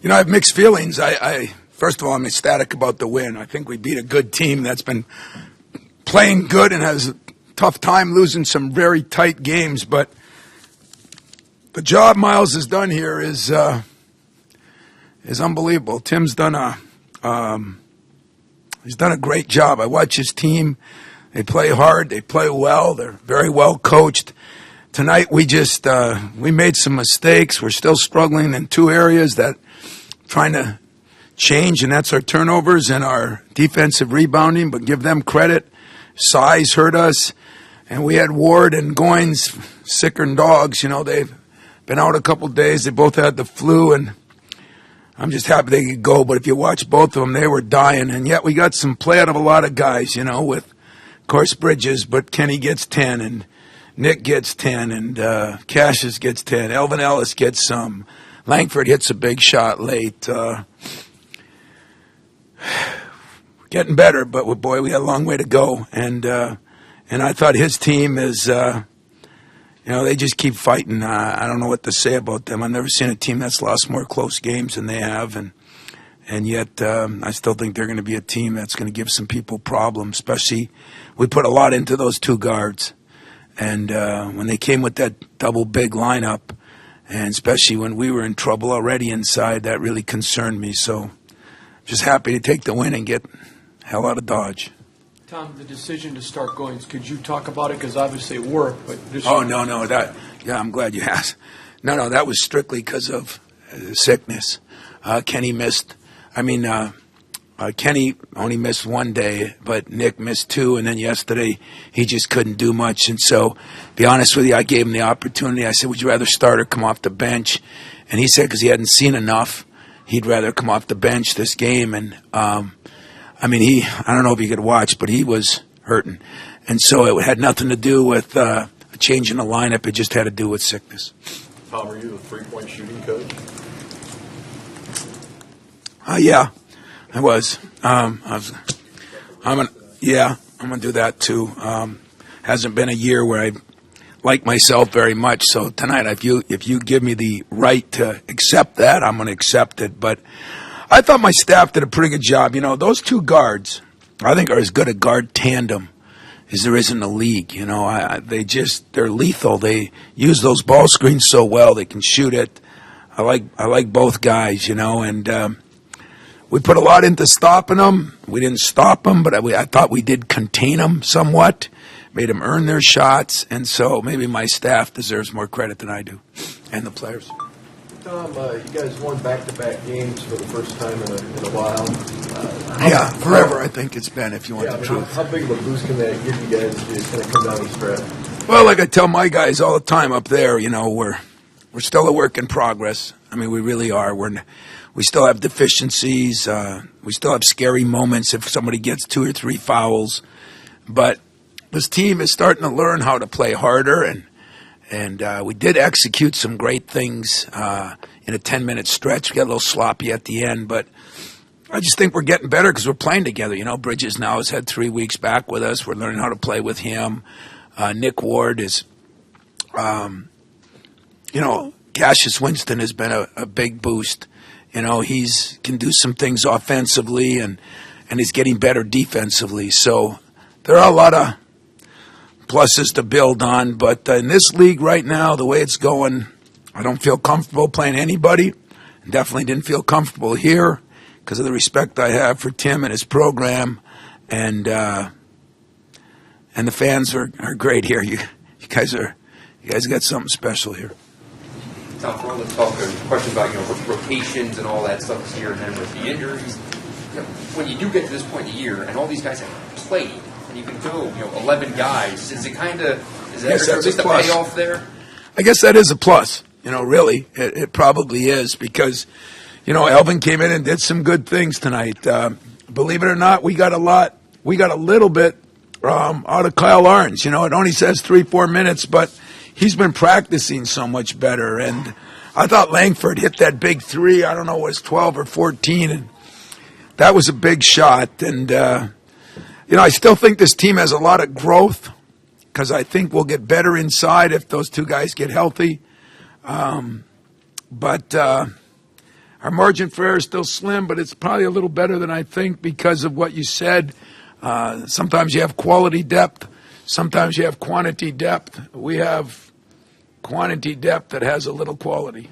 I have mixed feelings. First of all, I'm ecstatic about the win. I think we beat a good team that's been playing good and has a tough time losing some very tight games. But the job Miles has done here is unbelievable. Tim's done he's done a great job. I watch his team. They play hard. They play well. They're very well coached. Tonight we made some mistakes. We're still struggling in two areas that trying to change, and that's our turnovers and our defensive rebounding, but give them credit. Size hurt us, and we had Ward and Goins sicker than dogs. They've been out a couple days. They both had the flu, and I'm just happy they could go. But if you watch both of them, they were dying, and yet we got some play out of a lot of guys, with, of course, Bridges, but Kenny gets 10, and Nick gets 10, and Cassius gets 10. Elvin Ellis gets some. Langford hits a big shot late. Getting better, but boy, we got a long way to go. And I thought his team is, they just keep fighting. I don't know what to say about them. I've never seen a team that's lost more close games than they have, and yet I still think they're going to be a team that's going to give some people problems. Especially, we put a lot into those two guards, and when they came with that double big lineup, and especially when we were in trouble already inside, that really concerned me. So, just happy to take the win and get hell out of Dodge. Tom, the decision to start Goins, could you talk about it? Because obviously it worked. But I'm glad you asked. No, that was strictly because of sickness. Kenny missed. Kenny only missed one day, but Nick missed two, and then yesterday he just couldn't do much. And so, to be honest with you, I gave him the opportunity. I said, would you rather start or come off the bench? And he said because he hadn't seen enough, he'd rather come off the bench this game. And, I don't know if you could watch, but he was hurting. And so it had nothing to do with a change in the lineup. It just had to do with sickness. Tom, are you the three-point shooting coach? Yeah, I was. I'm going to do that too. Hasn't been a year where I like myself very much. So tonight, if you give me the right to accept that, I'm going to accept it. But I thought my staff did a pretty good job. Those two guards, I think, are as good a guard tandem as there is in the league. They're lethal. They use those ball screens so well. They can shoot it. I like both guys, and we put a lot into stopping them. We didn't stop them, but I thought we did contain them somewhat, made them earn their shots, and so maybe my staff deserves more credit than I do, and the players. Tom, you guys won back-to-back games for the first time in a while. Forever I think it's been, if you want the truth. How big of a boost can that give you guys to kind of come down the stretch? Well, like I tell my guys all the time up there, we're still a work in progress. We really are. We still have deficiencies. We still have scary moments if somebody gets 2 or 3 fouls. But this team is starting to learn how to play harder, and we did execute some great things in a 10-minute stretch. We got a little sloppy at the end, but I just think we're getting better because we're playing together. Bridges now has had 3 weeks back with us. We're learning how to play with him. Nick Ward is, Cassius Winston has been a big boost. He's can do some things offensively, and he's getting better defensively. So there are a lot of pluses to build on, but in this league right now, the way it's going, I don't feel comfortable playing anybody, and definitely didn't feel comfortable here because of the respect I have for Tim and his program, and the fans are great here. You guys got something special here. Tom, for all the talk, question about rotations and all that stuff this year, and then with the injuries, when you do get to this point in the year, and all these guys have played, and you can go 11 guys, is it kind of is that at least a payoff there? I guess that is a plus. Really, it probably is because Elvin came in and did some good things tonight. Believe it or not, we got a little bit out of Kyle Arns. It only says 3-4 minutes, but he's been practicing so much better. And I thought Langford hit that big 3. I don't know, it was 12 or 14, and that was a big shot. And I still think this team has a lot of growth because I think we'll get better inside if those two guys get healthy. But our margin for error is still slim, but it's probably a little better than I think because of what you said. Sometimes you have quality depth. Sometimes you have quantity depth. We have quantity depth that has a little quality.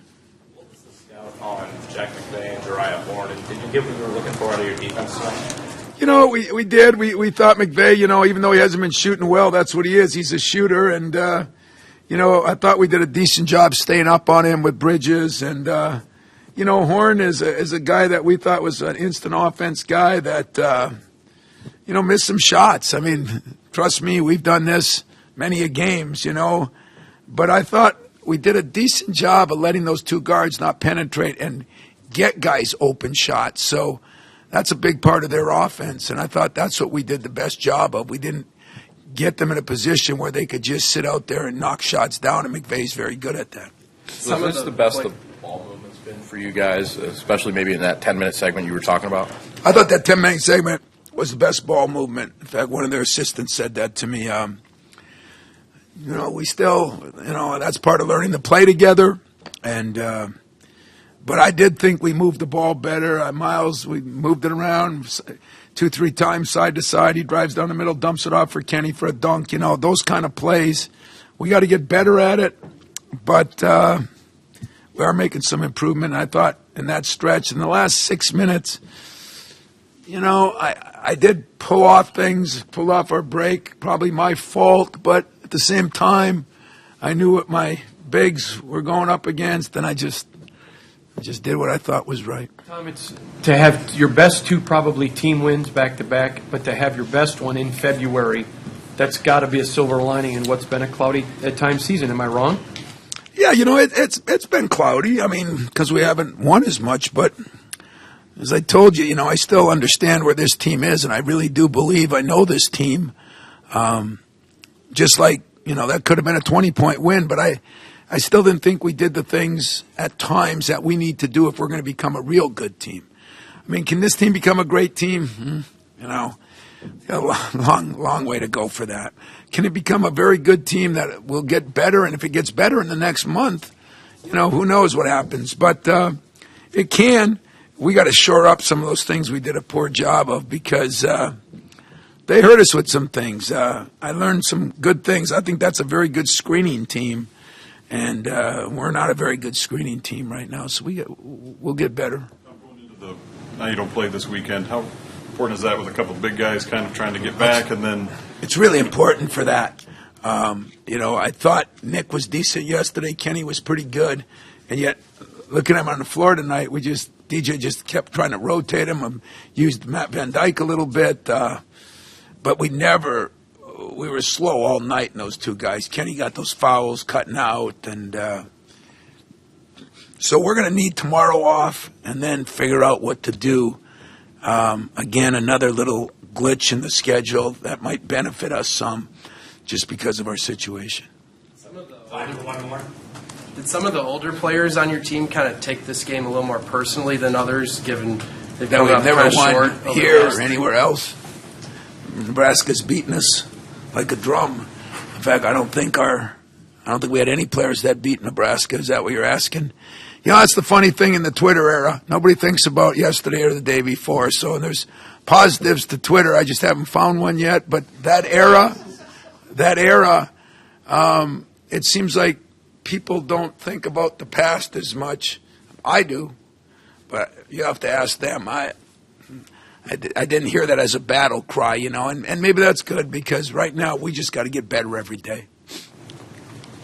What was the scout on Jack McVay and Jariah Horn? And did you get what you were looking for out of your defense tonight? You know, we did. We thought McVay, you know, even though he hasn't been shooting well, that's what he is. He's a shooter. And, you know, I thought we did a decent job staying up on him with Bridges. And, you know, Horn is a guy that we thought was an instant offense guy that, you know, missed some shots. I mean, trust me, we've done this many a games, you know. But I thought we did a decent job of letting those two guards not penetrate and get guys open shots. So that's a big part of their offense, and I thought that's what we did the best job of. We didn't get them in a position where they could just sit out there and knock shots down, and McVay's very good at that. So is this the best the ball movement's been for you guys, especially maybe in that 10-minute segment you were talking about? I thought that 10-minute segment was the best ball movement. In fact, one of their assistants said that to me. You know, we still, you know, that's part of learning to play together, and but I did think we moved the ball better. Miles, we moved it around 2-3 times side to side. He drives down the middle, dumps it off for Kenny for a dunk. You know, those kind of plays. We got to get better at it, but we are making some improvement. I thought in that stretch, in the last 6 minutes, you know, I did pull off our break, probably my fault, but at the same time, I knew what my bigs were going up against, and I just did what I thought was right. Tom, it's to have your best two probably team wins back-to-back, but to have your best one in February, that's got to be a silver lining in what's been a cloudy at times season. Am I wrong? Yeah, you know, it's been cloudy. I mean, because we haven't won as much, but as I told you, you know, I still understand where this team is, and I really do believe I know this team. Just like, you know, that could have been a 20-point win, but I still didn't think we did the things at times that we need to do if we're going to become a real good team. I mean, can this team become a great team? You know, got a long way to go for that. Can it become a very good team that will get better? And if it gets better in the next month, you know, who knows what happens. But it can. We got to shore up some of those things we did a poor job of because they hurt us with some things. I learned some good things. I think that's a very good screening team. And we're not a very good screening team right now, so we'll get better. Now you don't play this weekend. How important is that with a couple of big guys kind of trying to get back? And then it's really important for that. You know, I thought Nick was decent yesterday. Kenny was pretty good. And yet, looking at him on the floor tonight, DJ just kept trying to rotate him. Used Matt Van Dyke a little bit. But we were slow all night in those two guys. Kenny got those fouls cutting out, and so we're going to need tomorrow off and then figure out what to do. Again, another little glitch in the schedule that might benefit us some just because of our situation. Did some of the older players on your team kind of take this game a little more personally than others, given they've That come we've up never kind of short won over here the or last- anywhere else. Nebraska's beaten us like a drum. In fact, I don't think we had any players that beat Nebraska. Is that what you're asking? You know, that's the funny thing in the Twitter era. Nobody thinks about yesterday or the day before. So there's positives to Twitter. I just haven't found one yet. But that era, it seems like people don't think about the past as much. I do, but you have to ask them. I didn't hear that as a battle cry, you know, and maybe that's good because right now we just got to get better every day.